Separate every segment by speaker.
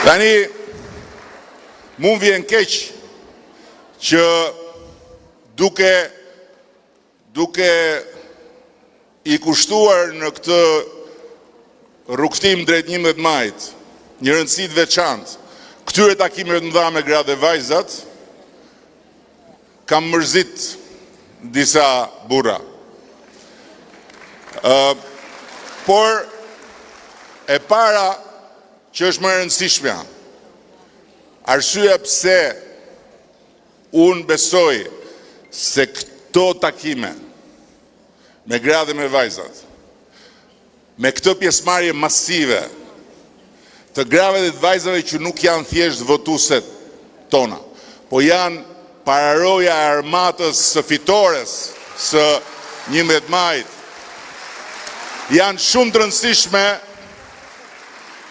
Speaker 1: Tani, mund vjen keq që duke i kushtuar në këtë rrugtim drejt 11 majit, një rëndësi të veçantë, këtyre takimeve të mëdha me gra dhe vajzat, kam mërzit disa burra. Por e para që është më e rëndësishmja, arsyeja pse unë besoj se këto takime me gra dhe me vajzat, me këtë pjesëmarrje masive të grave dhe të vajzave që nuk janë thjesht votueset tona, po janë pararoja e armatës së fitores së 11 majit, janë shumë të rëndësishme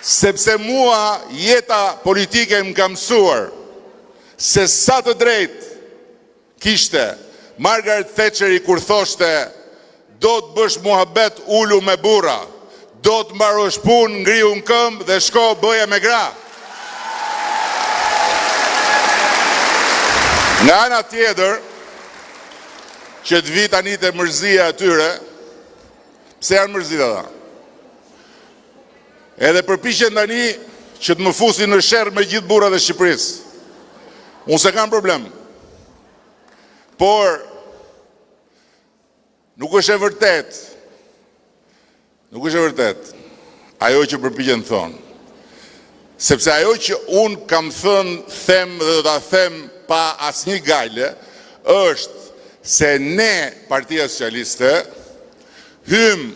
Speaker 1: sepse mua jeta politike më ka mësuar se sa të drejt kishte Margaret Thatcheri kur thoshte do të bësh muhabet ulu me burra, do të mbarosh punë, ngriu në këmbë dhe shko bëje me gra. Nga ana tjetër, që të vi tani te mërzia atyre, pse janë mërzit ata? Edhe përpiqen tani që të më fusin në sherr me gjithë burrat e Shqipërisë. Unë se kam problem. Por nuk është e vërtet. Nuk është e vërtet ajo që përpiqen të thonë. Sepse ajo që unë kam thënë, them dhe do ta them pa asnjë gajle, është se ne, Partia Socialiste, hym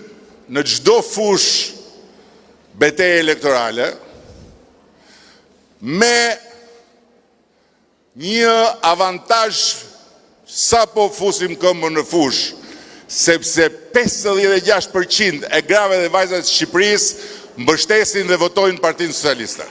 Speaker 1: në çdo fushë betejë elektorale me një avantazh sa po fusim këmbën në fushë, sepse 56% e grave dhe vajzave të Shqipërisë mbështesin dhe votojnë Partinë Socialiste.